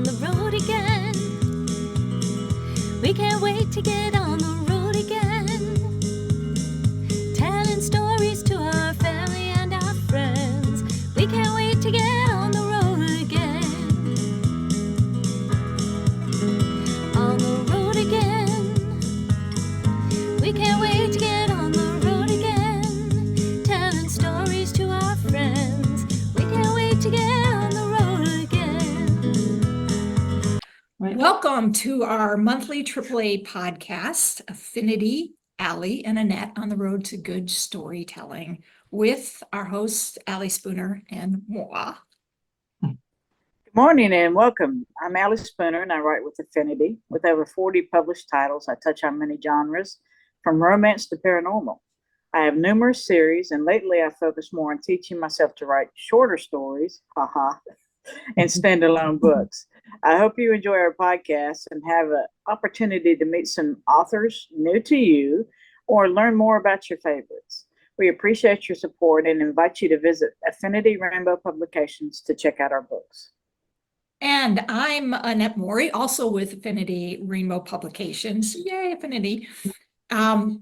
the road again. We can't wait to get on the road again. Telling stories to our family and our friends. We can't wait to get on the road again. On the road again. We can't wait to get on the road again. Telling stories to our friends. We can't wait to get on the road again. Welcome to our monthly AAA podcast, Affinity, Allie, and Annette on the road to good storytelling with our hosts, Allie Spooner and moi. Good morning and welcome. I'm Allie Spooner and I write with Affinity. With over 40 published titles, I touch on many genres, from romance to paranormal. I have numerous series, and lately I focus more on teaching myself to write shorter stories, and standalone books. I hope you enjoy our podcast and have an opportunity to meet some authors new to you or learn more about your favorites. We appreciate your support and invite you to visit Affinity Rainbow Publications to check out our books. And I'm Annette Mori, also with Affinity Rainbow Publications. Yay, Affinity. I'm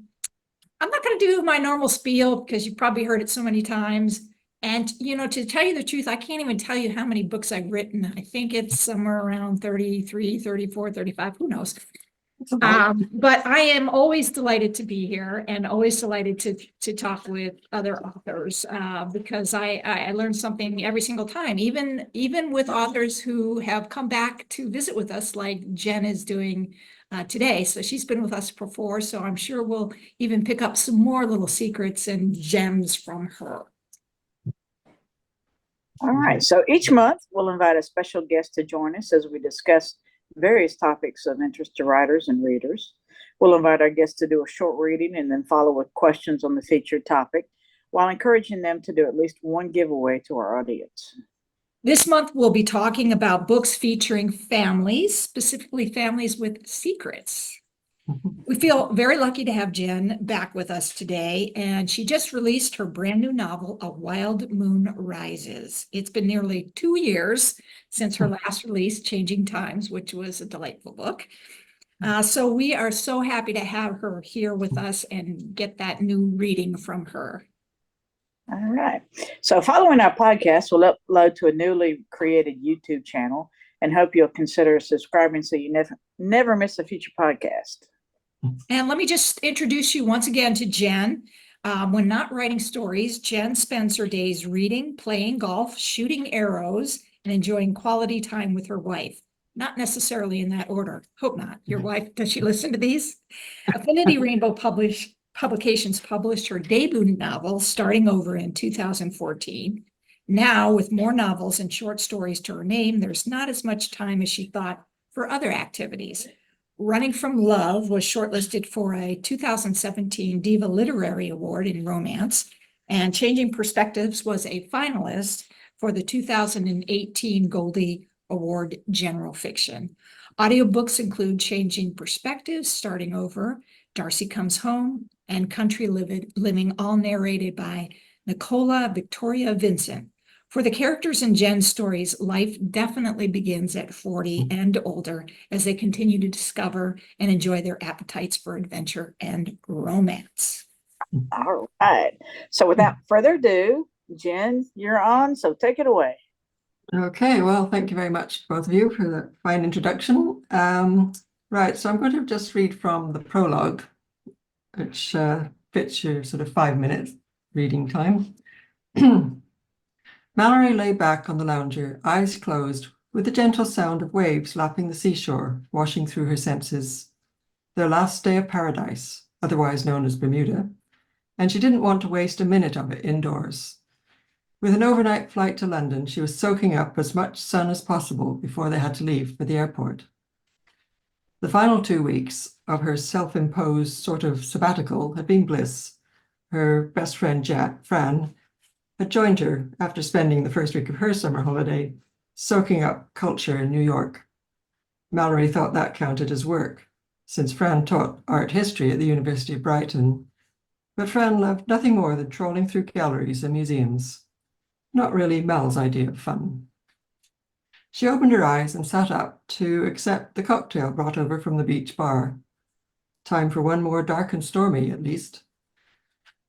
not going to do my normal spiel because you've probably heard it so many times. And, to tell you the truth, I can't even tell you how many books I've written. I think it's somewhere around 33, 34, 35, who knows. But I am always delighted to be here and always delighted to talk with other authors because I learn something every single time, even with authors who have come back to visit with us, like Jen is doing today. So she's been with us before, so I'm sure we'll even pick up some more little secrets and gems from her. All right, so each month we'll invite a special guest to join us as we discuss various topics of interest to writers and readers. We'll invite our guests to do a short reading and then follow with questions on the featured topic, while encouraging them to do at least one giveaway to our audience. This month, we'll be talking about books featuring families, specifically families with secrets. We feel very lucky to have Jen back with us today, and she just released her brand new novel, A Wild Moon Rises. It's been nearly 2 years since her last release, Changing Times, which was a delightful book. So we are so happy to have her here with us and get that new reading from her. All right. So following our podcast, we'll upload to a newly created YouTube channel and hope you'll consider subscribing so you never miss a future podcast. And let me just introduce you once again to Jen. When not writing stories, Jen spends her days reading, playing golf, shooting arrows, and enjoying quality time with her wife. Not necessarily in that order. Hope not. Your wife, does she listen to these? Affinity Rainbow Publications published her debut novel, Starting Over, in 2014. Now, with more novels and short stories to her name, there's not as much time as she thought for other activities. Running from Love was shortlisted for a 2017 Diva Literary Award in romance, and Changing Perspectives was a finalist for the 2018 Goldie Award General Fiction. Audiobooks include Changing Perspectives, Starting Over, Darcy Comes Home, and Country Living, all narrated by Nicola Victoria Vincent. For the characters in Jen's stories, life definitely begins at 40 and older as they continue to discover and enjoy their appetites for adventure and romance. All right. So without further ado, Jen, you're on, so take it away. Okay, well, thank you very much, both of you, for that fine introduction. Right, so I'm going to just read from the prologue, which fits your sort of 5-minute reading time. Mallory lay back on the lounger, eyes closed, with the gentle sound of waves lapping the seashore, washing through her senses. Their last day of paradise, otherwise known as Bermuda, and she didn't want to waste a minute of it indoors. With an overnight flight to London, she was soaking up as much sun as possible before they had to leave for the airport. The final 2 weeks of her self-imposed sort of sabbatical had been bliss. Her best friend, Fran, had joined her after spending the first week of her summer holiday soaking up culture in New York. Mallory thought that counted as work, since Fran taught art history at the University of Brighton. But Fran loved nothing more than trawling through galleries and museums. Not really Mal's idea of fun. She opened her eyes and sat up to accept the cocktail brought over from the beach bar. Time for one more dark and stormy, at least.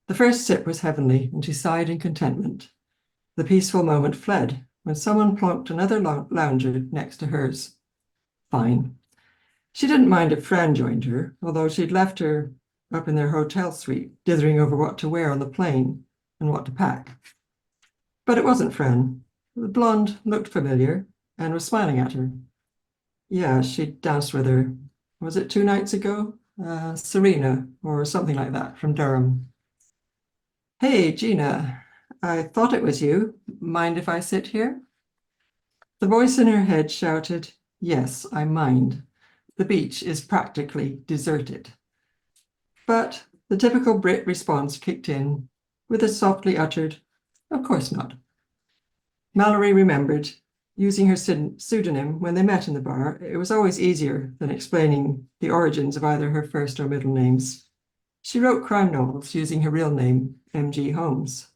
The first sip was heavenly, and she sighed in contentment. The peaceful moment fled when someone plonked another lounger next to hers. Fine. She didn't mind if Fran joined her, although she'd left her up in their hotel suite, dithering over what to wear on the plane and what to pack. But it wasn't Fran. The blonde looked familiar and was smiling at her. Yeah, she'd danced with her. Was it 2 nights ago? Serena, or something like that, from Durham. Hey, Gina, I thought it was you. Mind if I sit here? The voice in her head shouted, yes, I mind. The beach is practically deserted. But the typical Brit response kicked in with a softly uttered, of course not. Mallory remembered, using her pseudonym when they met in the bar, it was always easier than explaining the origins of either her first or middle names. She wrote crime novels using her real name, M.G. Holmes,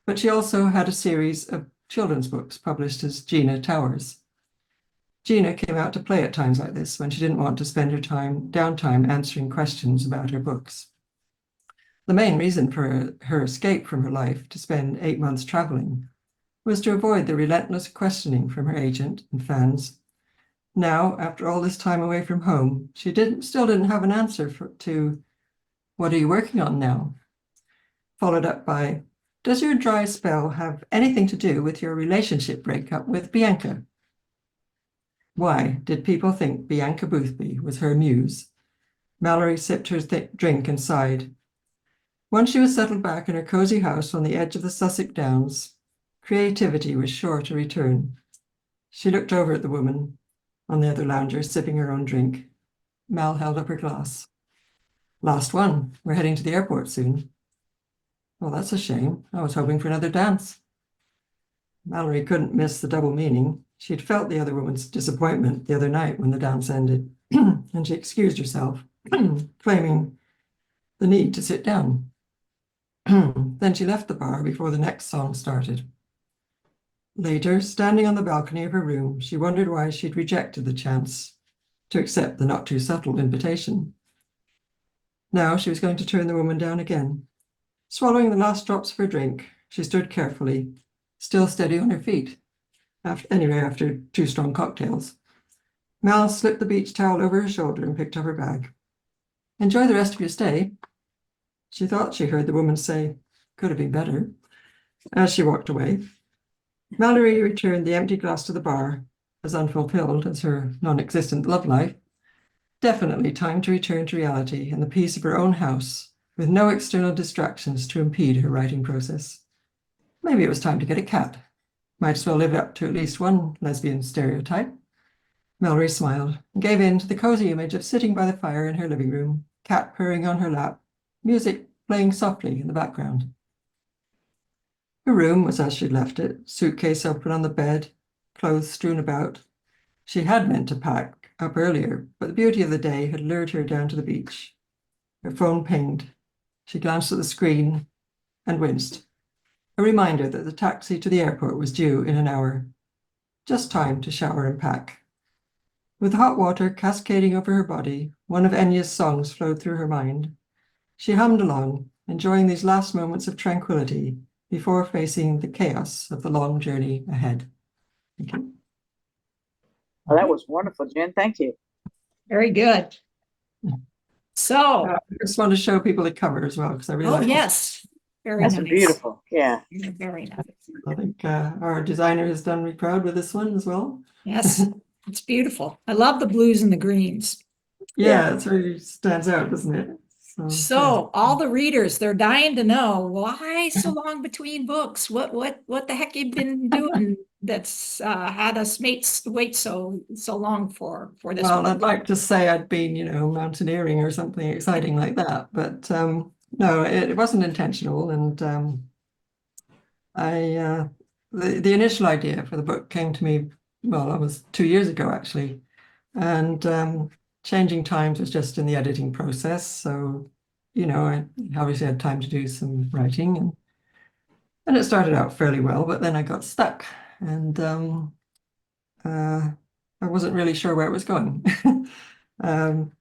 but she also had a series of children's books published as Gina Towers. Gina came out to play at times like this when she didn't want to spend her downtime answering questions about her books. The main reason for her escape from her life to spend 8 months traveling was to avoid the relentless questioning from her agent and fans. Now, after all this time away from home, she still didn't have an answer to, what are you working on now? Followed up by, does your dry spell have anything to do with your relationship breakup with Bianca? Why did people think Bianca Boothby was her muse? Mallory sipped her drink and sighed. Once she was settled back in her cozy house on the edge of the Sussex Downs, creativity was sure to return. She looked over at the woman on the other lounger, sipping her own drink. Mal held up her glass. Last one. We're heading to the airport soon. Well, that's a shame. I was hoping for another dance. Mallory couldn't miss the double meaning. She'd felt the other woman's disappointment the other night when the dance ended, and she excused herself, claiming the need to sit down. Then she left the bar before the next song started. Later, standing on the balcony of her room, she wondered why she'd rejected the chance to accept the not too subtle invitation. Now she was going to turn the woman down again. Swallowing the last drops of her drink, she stood carefully, still steady on her feet. After 2 strong cocktails. Mal slipped the beach towel over her shoulder and picked up her bag. Enjoy the rest of your stay. She thought she heard the woman say, could have been better, as she walked away. Mallory returned the empty glass to the bar, as unfulfilled as her non-existent love life. Definitely time to return to reality and the peace of her own house, with no external distractions to impede her writing process. Maybe it was time to get a cat. Might as well live up to at least one lesbian stereotype. Mallory smiled and gave in to the cozy image of sitting by the fire in her living room, cat purring on her lap, music playing softly in the background. Her room was as she'd left it, suitcase open on the bed, clothes strewn about. She had meant to pack up earlier, but the beauty of the day had lured her down to the beach. Her phone pinged. She glanced at the screen and winced. A reminder that the taxi to the airport was due in an hour. Just time to shower and pack. With hot water cascading over her body, one of Enya's songs flowed through her mind. She hummed along, enjoying these last moments of tranquility before facing the chaos of the long journey ahead. Thank you. Well, that was wonderful, Jen. Thank you. Very good. So, I just want to show people the cover as well, because I really oh, like it. yes, very That's nice. beautiful. Yeah. Very nice. I think our designer has done me proud with this one as well. Yes, it's beautiful. I love the blues and the greens. Yeah, it really stands out, doesn't it? So all the readers, they're dying to know why so long between books. What the heck you've been doing that's had us wait so long for this Well, one? I'd like to say I'd been, mountaineering or something exciting like that, but no, it wasn't intentional. And the initial idea for the book came to me, well, it was 2 years ago actually, and Changing Times was just in the editing process, so I obviously had time to do some writing, and it started out fairly well, but then I got stuck, and I wasn't really sure where it was going. Um,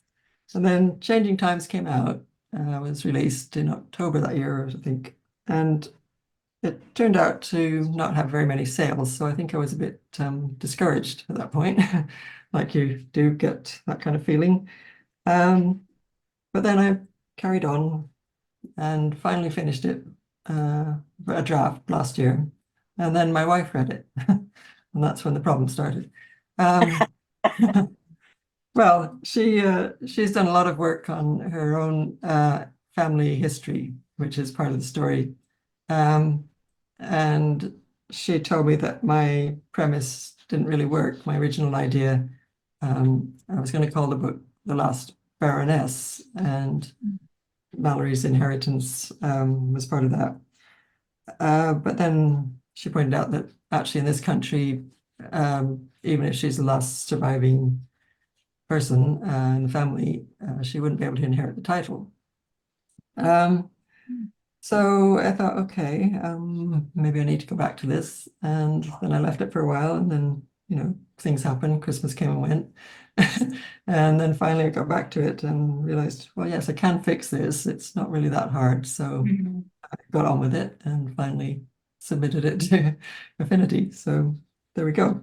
and then Changing Times came out, was released in October that year, I think, and it turned out to not have very many sales, so I think I was a bit discouraged at that point, like you do get that kind of feeling. But then I carried on and finally finished it, a draft last year, and then my wife read it, and that's when the problem started. Well, she's done a lot of work on her own family history, which is part of the story. And she told me that my premise didn't really work, my original idea. I was going to call the book The Last Baroness, and Mallory's inheritance was part of that. But then she pointed out that actually in this country, even if she's the last surviving person in the family, she wouldn't be able to inherit the title. So I thought, okay, maybe I need to go back to this. And then I left it for a while, and then, things happened. Christmas came and went. And then finally I got back to it and realized, well, yes, I can fix this. It's not really that hard. So I got on with it and finally submitted it to Affinity. So there we go.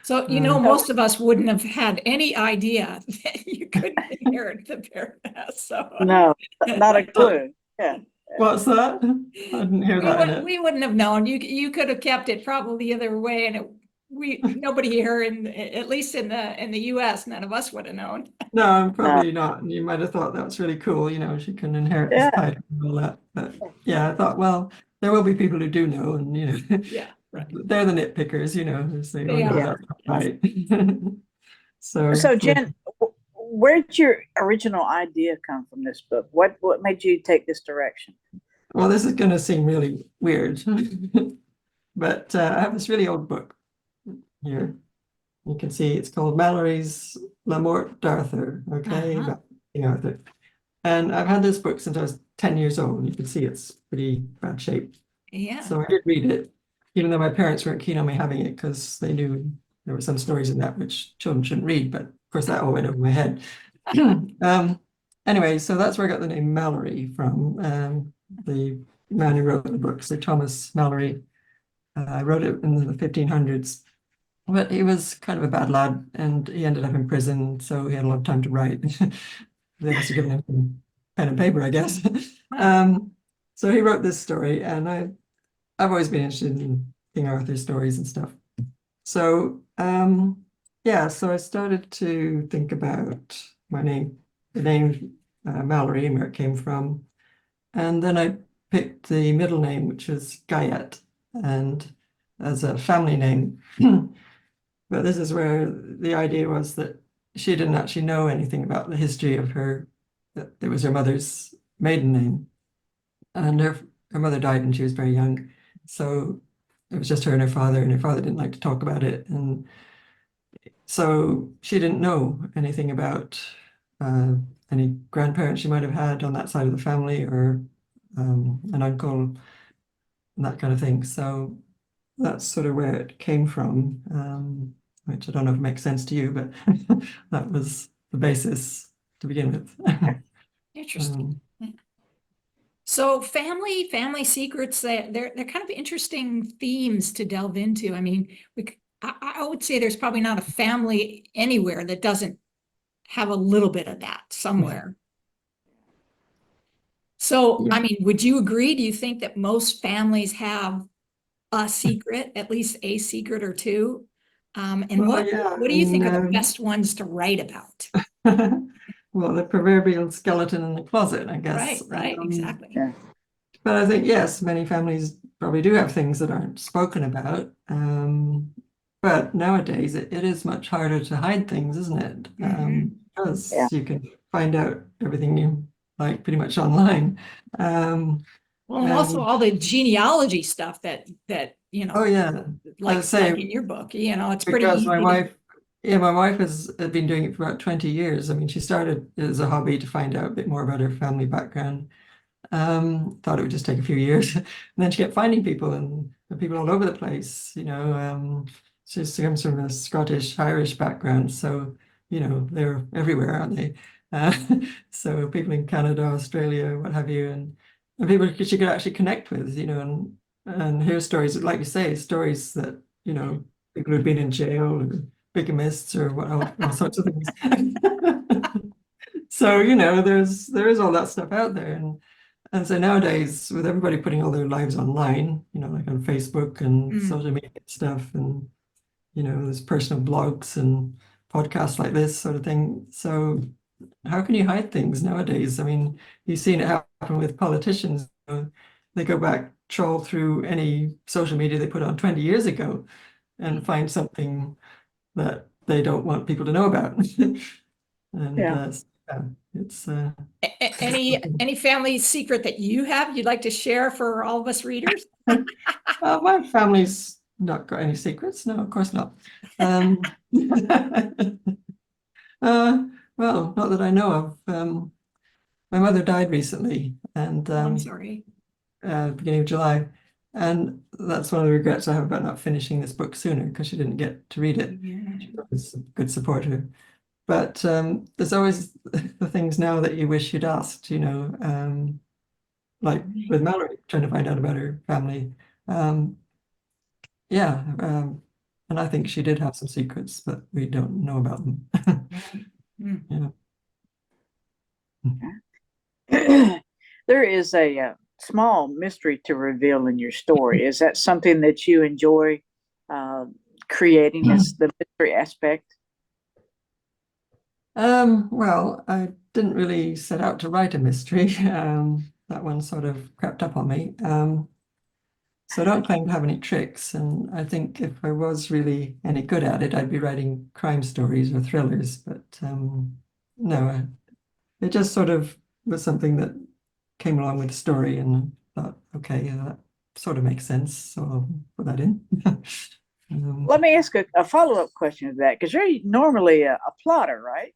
So, most of us wouldn't have had any idea that you couldn't inherit the Baroness, so. No, not a clue. Yeah. What's that? I didn't hear that in it. We wouldn't have known. You could have kept it probably the other way, and nobody here at least in the US, none of us would have known. No, probably not. You might have thought that was really cool, she can inherit this title and all that. But yeah, I thought, well, there will be people who do know, and Yeah, right. they're the nitpickers, who say, oh, They no, are. that's not right. So Jen, where did your original idea come from this book? What made you take this direction? Well, this is going to seem really weird, but I have this really old book here. You can see it's called Mallory's La Morte d'Arthur, okay? About King Arthur. And I've had this book since I was 10 years old. You can see it's pretty bad shape. Yeah. So I did read it, even though my parents weren't keen on me having it because they knew there were some stories in that which children shouldn't read, but of course that all went over my head. Anyway, so that's where I got the name Mallory from. The man who wrote the book, Sir Thomas Mallory, I wrote it in the 1500s, but he was kind of a bad lad and he ended up in prison, so he had a lot of time to write. They must have given him some pen and paper, I guess. So he wrote this story, and I've always been interested in King Arthur stories and stuff. So yeah, so I started to think about my name, the name Mallory, and where it came from. And then I picked the middle name, which is Guyette, and as a family name. But this is where the idea was that she didn't actually know anything about the history of her, that it was her mother's maiden name. And her mother died when she was very young. So it was just her and her father didn't like to talk about it. And so she didn't know anything about any grandparents she might have had on that side of the family, or an uncle, and that kind of thing. So that's sort of where it came from, which I don't know if it makes sense to you, but that was the basis to begin with. Interesting. So family secrets, they're kind of interesting themes to delve into. I mean, I would say there's probably not a family anywhere that doesn't have a little bit of that somewhere. So, I mean, would you agree? Do you think that most families have a secret, at least a secret or two? And Well, what do you think are the best ones to write about? Well, the proverbial skeleton in the closet, I guess. Right, exactly. Yeah. But I think, yes, many families probably do have things that aren't spoken about. But nowadays it is much harder to hide things, isn't it? Because you can find out everything you like pretty much online. Well, and also all the genealogy stuff that Oh yeah, like in your book, it's pretty because easy. my wife has been doing it for about 20 years. I mean, she started as a hobby to find out a bit more about her family background. Thought it would just take a few years, and then she kept finding people and people all over the place, she comes from a Scottish Irish background, so they're everywhere, aren't they? Uh, so people in Canada, Australia, what have you, and people she could actually connect with, and hear stories, like you say, stories that people who've been in jail or bigamists or what all sorts of things. So there is all that stuff out there, and so nowadays, with everybody putting all their lives online, like on Facebook and social media stuff, and there's personal blogs and podcasts like this sort of thing. So how can you hide things nowadays? I mean, you've seen it happen with politicians. They go back, trawl through any social media they put on 20 years ago and find something that they don't want people to know about. And Yeah. it's Any family secret that you have you'd like to share for all of us readers? my family's not got any secrets. No, of course not. Well, not that I know of. My mother died recently, and I'm sorry. beginning of July, and that's one of the regrets I have about not finishing this book sooner, because she didn't get to read it. She was a good supporter. But there's always the things now that you wish you'd asked, like with Mallory, trying to find out about her family. Yeah, and I think she did have some secrets, but we don't know about them. Yeah. There is a small mystery to reveal in your story. Is that something that you enjoy creating, is the mystery aspect? Well, I didn't really set out to write a mystery. That one sort of crept up on me. So I don't claim to have any tricks, and I think if I was really any good at it, I'd be writing crime stories or thrillers. But no, it just sort of was something that came along with the story, and I thought, okay, yeah, that sort of makes sense, so I'll put that in. Let me ask a follow-up question to that, because you're normally a plotter, right?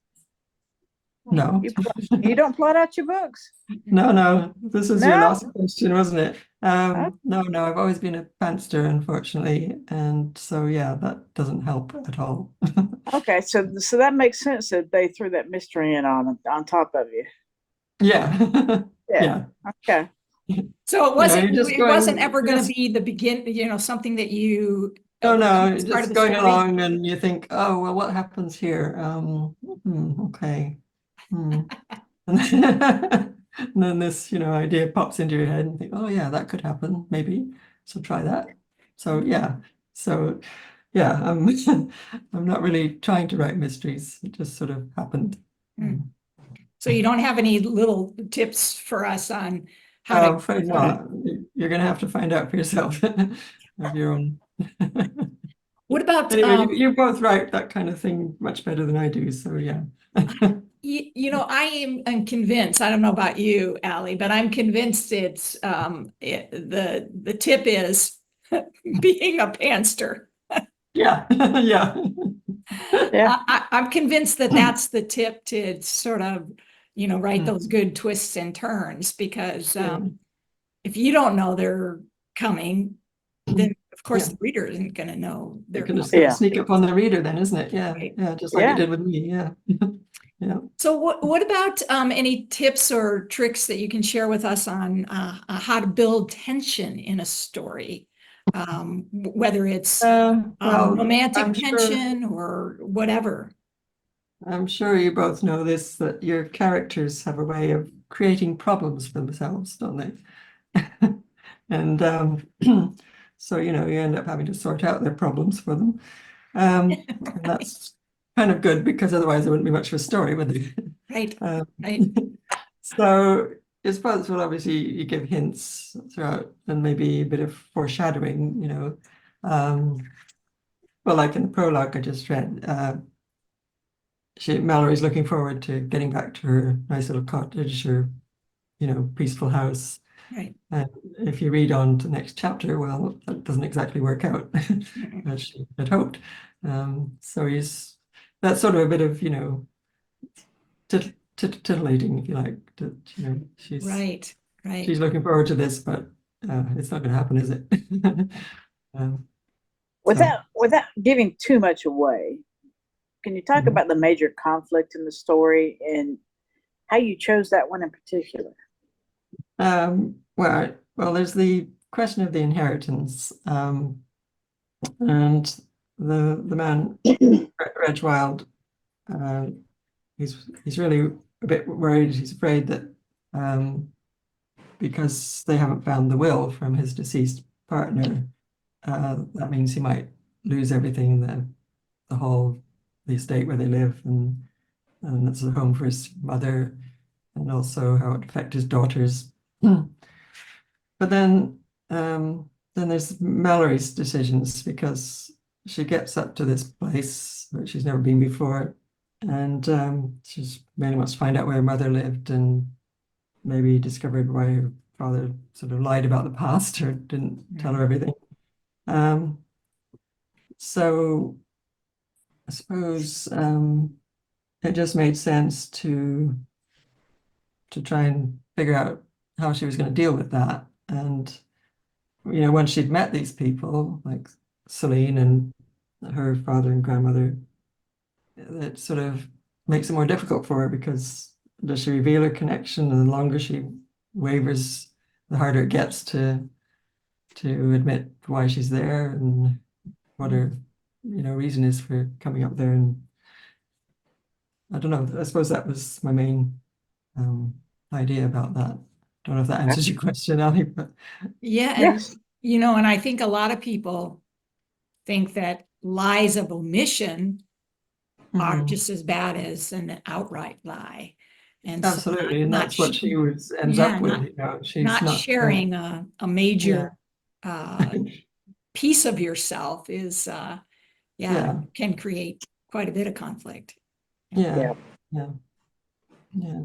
No, You don't plot out your books. no, this was your No? last question, wasn't it? No, I've always been a pantser, unfortunately, and so yeah, that doesn't help at all. Okay, so that makes sense that they threw that mystery in on top of you. Yeah, Yeah. Okay. So it wasn't, you're just it wasn't going- ever going to just- be the begin, something that you. Oh no, it's part of just the going story. along, and you think, oh well, what happens here? Okay. And then this, idea pops into your head, and you think, oh yeah, that could happen, maybe. So try that. So yeah, I'm I'm not really trying to write mysteries. It just sort of happened. So you don't have any little tips for us on how I'm to. afraid not. You're gonna have to find out for yourself of your own. What about Anyway, you both write that kind of thing much better than I do. So yeah. I'm convinced, I don't know about you, Allie, but I'm convinced it's the tip is being a pantster. Yeah, yeah. Yeah. I'm convinced that that's the tip to sort of, write those good twists and turns, because if you don't know they're coming, then of course Yeah. the reader isn't going to know They're they're gonna coming. Yeah. sneak up on the reader then, isn't it? Yeah, Right. yeah, just like Yeah. it did with me. Yeah. Yeah. So what about any tips or tricks that you can share with us on how to build tension in a story? Whether it's Well, romantic I'm sure tension or whatever. you both know this, that your characters have a way of creating problems for themselves, don't they? And so you end up having to sort out their problems for them. And that's kind of good, because otherwise there wouldn't be much of a story, would there? Right. Right. So it's possible, obviously, you give hints throughout, and maybe a bit of foreshadowing, well, like in the prologue I just read, Mallory's looking forward to getting back to her nice little cottage, or peaceful house. Right. And if you read on to the next chapter, well, that doesn't exactly work out as she had hoped. So that's sort of a bit of, titillating, if you like. She's Right. she's looking forward to this, but it's not going to happen, is it? Without giving too much away, can you talk Mhm. about the major conflict in the story and how you chose that one in particular? Well, there's the question of the inheritance, and the man Reg Wild, uh, he's really a bit worried. He's afraid that because they haven't found the will from his deceased partner, that means he might lose everything, the estate where they live, and it's a home for his mother, and also how it affect his daughters. But then there's Mallory's decisions, because she gets up to this place where she's never been before, and she's mainly wants to find out where her mother lived, and maybe discovered why her father sort of lied about the past or didn't tell her everything. Um, so I suppose it just made sense to try and figure out how she was going to deal with that. And once she'd met these people like Celine and her father and grandmother, it sort of makes it more difficult for her, because does she reveal her connection? And the longer she wavers, the harder it gets to admit why she's there and what her reason is for coming up there. And I don't know, I suppose that was my main idea about that. Don't know if that answers your question, Ali, but Yeah, and Yes. and I think a lot of people think that lies of omission are Mhm. just as bad as an outright lie. And so Absolutely, and not that's what she ends yeah, up with. She's not not sharing a major piece of yourself is Yeah. can create quite a bit of conflict. Yeah, yeah, yeah.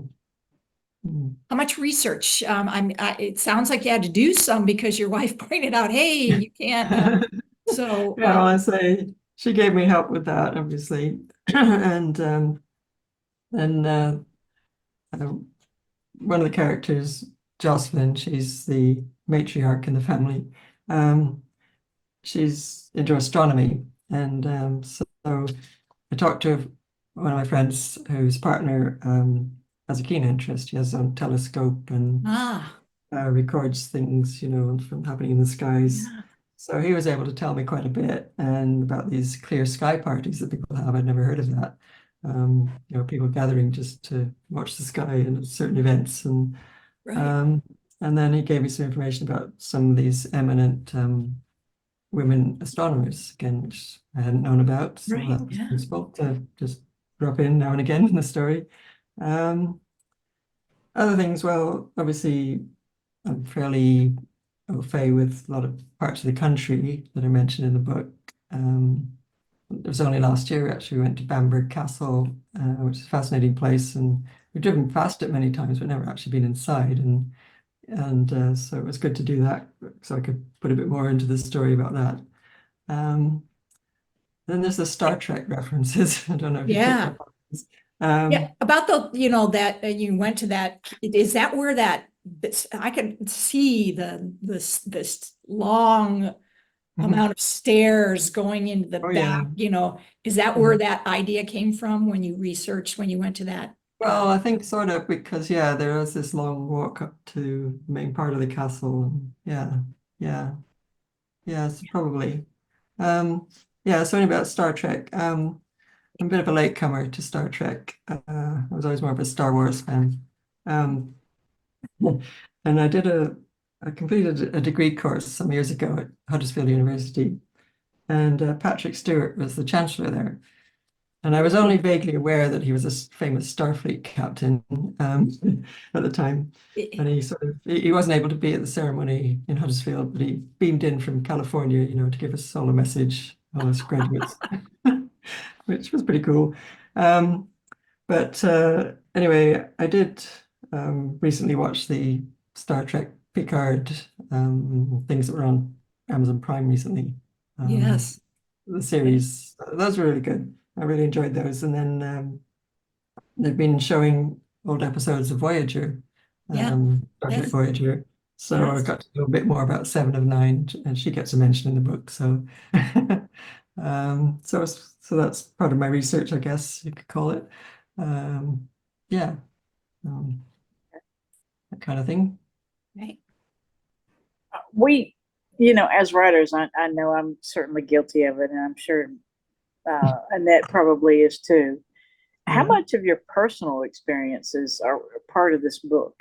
Mm. How much research? It sounds like you had to do some because your wife pointed out, hey, you can't. So Yeah, well, I say she gave me help with that, obviously, and then one of the characters, Jocelyn, she's the matriarch in the family. She's into astronomy, and so I talked to one of my friends whose partner has a keen interest. He has his own telescope and records things, from happening in the skies. yeah. So he was able to tell me quite a bit, and about these clear sky parties that people have. I'd never heard of that. People gathering just to watch the sky and certain events, Right. and then he gave me some information about some of these eminent women astronomers, again, which I hadn't known about. So Right, that was yeah. useful to just drop in now and again in the story. Other things, well, obviously, I'm fairly au fait with a lot of parts of the country that are mentioned in the book. It was only last year, actually, we went to Bamburgh Castle, which is a fascinating place, and we've driven past it many times, but never actually been inside. And so it was good to do that, so I could put a bit more into the story about that. Then there's the Star Trek references. I don't know if you picked Yeah. up on this. Yeah, about that you went to that, is that where I could see this long amount of stairs going into the Oh, back, yeah. is that where that idea came from when you went to that? Well, I think sort of, because there is this long walk up to the main part of the castle. And yes, probably. So anyway, about Star Trek. I'm a bit of a latecomer to Star Trek. I was always more of a Star Wars fan. Um, and I completed a degree course some years ago at Huddersfield University, and Patrick Stewart was the chancellor there. And I was only vaguely aware that he was a famous Starfleet captain at the time. And he wasn't able to be at the ceremony in Huddersfield, but he beamed in from California, to give us all a message, all us graduates, which was pretty cool. But anyway, I did recently watch the Star Trek Picard things that were on Amazon Prime recently. Yes. The series, those were really good. I really enjoyed those. And then they've been showing old episodes of Voyager, Yeah. Star Trek Voyager. So I got to know a bit more about Seven of Nine, and she gets a mention in the book. So, so that's part of my research, I guess you could call it. Yeah, that kind of thing. Right. We, as writers, I know I'm certainly guilty of it, and I'm sure Annette probably is too. How Yeah. much of your personal experiences are part of this book?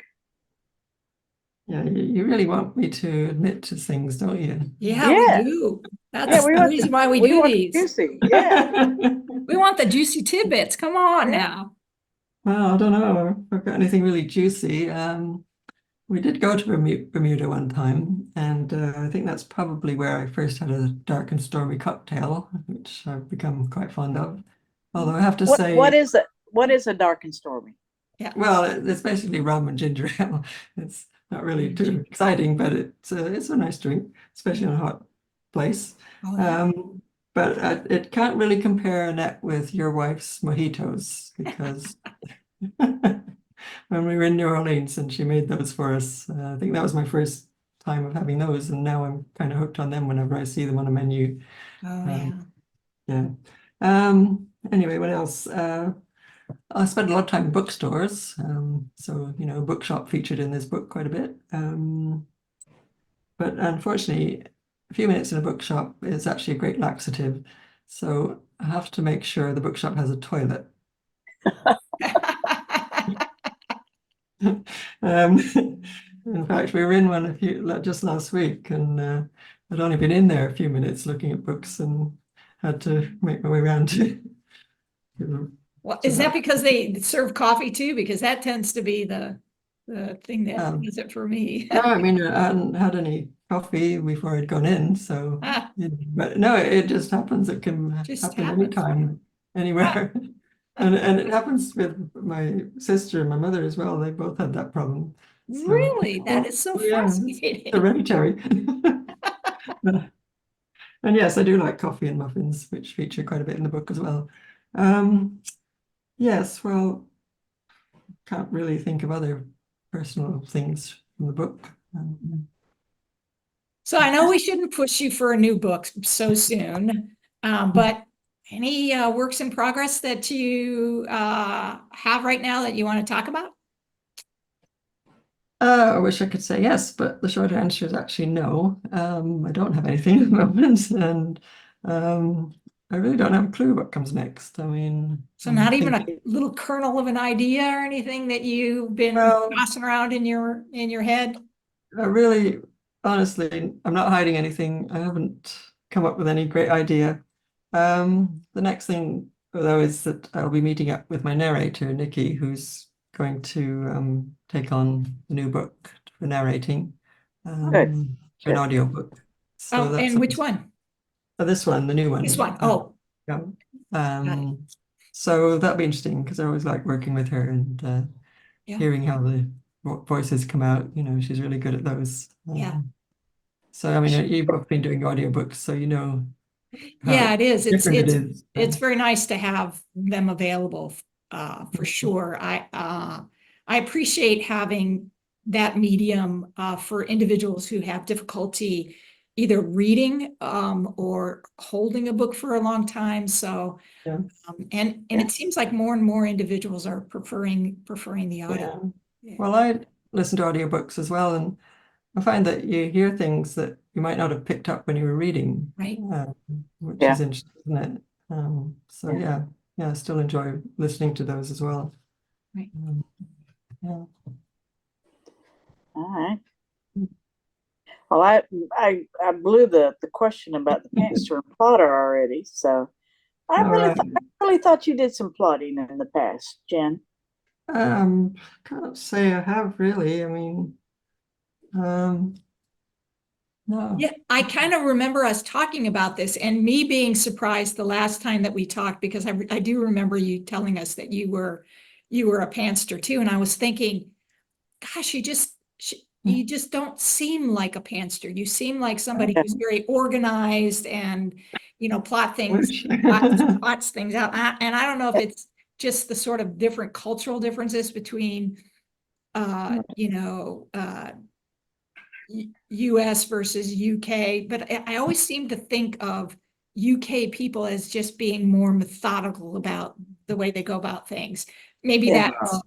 Yeah, you really want me to admit to things, don't you? Yeah, we Yeah. do. That's Yeah, we the want reason the, why we we do want the these. juicy. Yeah. We want the juicy tidbits. Come on Yeah. now. Well, I don't know if I've got anything really juicy. We did go to Bermuda one time, and I think that's probably where I first had a dark and stormy cocktail, which I've become quite fond of. Although I have to What say, is it? What is a dark and stormy? well, it's basically rum and ginger ale. It's not really too exciting, but it's a nice drink, especially in a hot place. Oh, yeah. But it can't really compare, Annette, with your wife's mojitos, because when we were in New Orleans and she made those for us, I think that was my first time of having those, and now I'm kind of hooked on them whenever I see them on a menu. Oh, yeah. Yeah. Anyway, what else? I spent a lot of time in bookstores, so bookshop featured in this book quite a bit. But unfortunately, a few minutes in a bookshop is actually a great laxative. So I have to make sure the bookshop has a toilet. In fact, we were in one just last week, and I'd only been in there a few minutes looking at books and had to make my way around to. Well, is that because they serve coffee too? Because that tends to be the thing that does it for me. No, I mean, I hadn't had any coffee before I'd gone in, so but no, it just happens. It can Just happen happens. anytime, anywhere. And it happens with my sister and my mother as well. They both had that problem. So, Really? That is so yeah, it's fascinating. hereditary. And yes, I do like coffee and muffins, which feature quite a bit in the book as well. Yes, well, can't really think of other personal things from the book. So I know we shouldn't push you for a new book so soon, but any works in progress that you have right now that you want to talk about? I wish I could say yes, but the short answer is actually no. I don't have anything at the moment, and I really don't have a clue what comes next. I mean, So I'm not even a thinking- little kernel of an idea or anything that you've been Well- tossing around in your head? I really, honestly, I'm not hiding anything. I haven't come up with any great idea. The next thing, though, is that I'll be meeting up with my narrator, Nikki, who's going to take on the new book for narrating, an audiobook. So Oh, that's and which one? this one, the new one. This one. Oh, Yeah. So that'll be interesting because I always like working with her and Yeah. hearing how the voices come out. She's really good at those. Yeah. So I mean, you've both been doing audiobooks, so you know how yeah, it is. different it is. It's very nice to have them available for sure. I appreciate having that medium for individuals who have difficulty either reading or holding a book for a long time. So Yeah. And it seems like more and more individuals are preferring the audio. Yeah. Well, I listen to audiobooks as well, and I find that you hear things that you might not have picked up when you were reading, Right. Yeah. Which is interesting, isn't it? So yeah, I still enjoy listening to those as well. Right. Yeah. All right. Well, I blew the question about the pantser and plotter already, so I All really right. I really thought you did some plotting in the past, Jen. Can't say I have really. I mean, no. Yeah, I kind of remember us talking about this and me being surprised the last time that we talked, because I do remember you telling us that you were a pantser too. And I was thinking, gosh, you just don't seem like a pantser. You seem like somebody who's very organized and, plots things out. And I don't know if it's just the sort of different cultural differences between, US versus UK, but I always seem to think of UK people as just being more methodical about the way they go about things. Maybe Yeah. that's what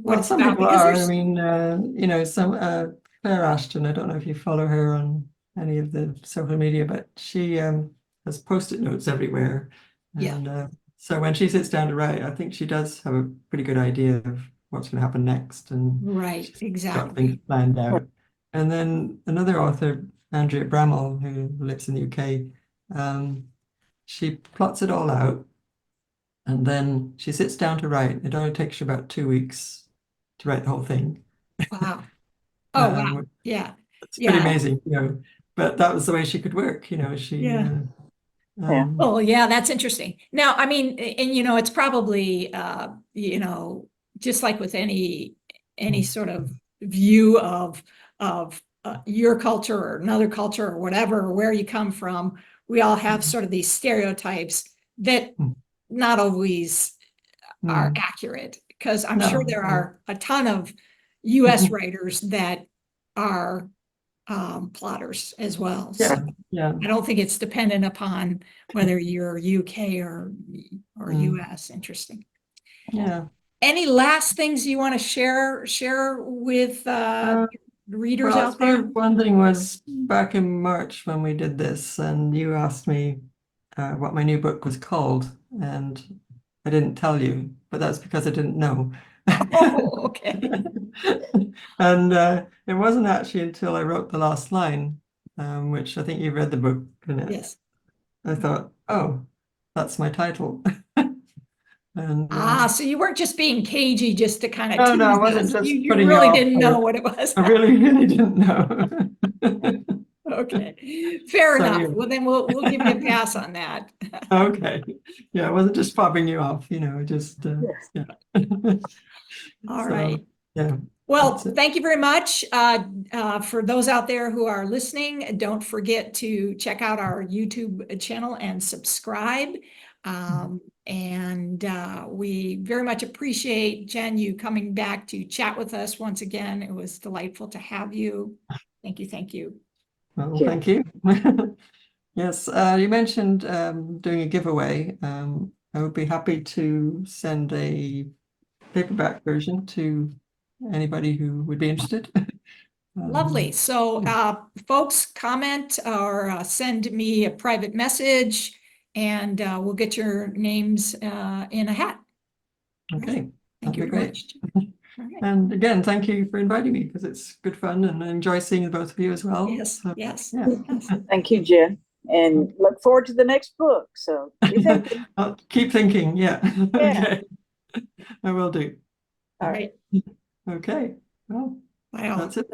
Well, it's some about, people because are. I there's, mean, Claire Ashton, I don't know if you follow her on any of the social media, but she has post-it notes everywhere. Yeah. And so when she sits down to write, I think she does have a pretty good idea of what's going to happen next. And right, she's got exactly. things planned out. And then another author, Andrea Bramall, who lives in the UK, she plots it all out. And then she sits down to write. It only takes her about 2 weeks to write the whole thing. Wow. Oh, wow. Um, Yeah. it's pretty Yeah. amazing, but that was the way she could work, she, Yeah. Yeah. Oh, yeah, that's interesting. Now, I mean, and it's probably, just like with any sort of view of your culture or another culture or whatever, or where you come from, we all have sort of these stereotypes that Mm. not always are Mm. accurate, because I'm No, sure there no. are a ton of US writers that are plotters as well. Yeah, So yeah. I don't think it's dependent upon whether you're UK or Mm. US. Interesting. Yeah. Any last things you want to share with readers Well, I out there? suppose one thing was back in March when we did this, and you asked me what my new book was called, and I didn't tell you, but that's because I didn't know. Oh, okay. And it wasn't actually until I wrote the last line, which I think you read the book, innit? Yes. I thought, oh, that's my title. And So you weren't just being cagey just to kind of no, I tease wasn't us. just You putting you really off. didn't know what it was. I really, really didn't know. Okay, fair So, enough. yeah. Well, then we'll give you a pass on that. Okay. Yeah, I wasn't just fobbing you off, just Yes. yeah. All So, right. yeah, Well, that's it. thank you very much. For those out there who are listening, don't forget to check out our YouTube channel and subscribe. And we very much appreciate, Jen, you coming back to chat with us once again. It was delightful to have you. Thank you. Thank you. Well, you. thank you. Yes, you mentioned doing a giveaway. I would be happy to send a paperback version to anybody who would be interested. Lovely. So, folks, comment or send me a private message, and we'll get your names in a hat. Okay, Thank that'd you be very great. much. All right. And again, thank you for inviting me because it's good fun and I enjoy seeing the both of you as well. Yes, So, yes. yeah. Yes. Thank you, Jen, and look forward to the next book. So be thinking. I'll keep thinking. Yeah. Yeah. Okay. I will do. All right. Okay. Well, Bye all. that's it.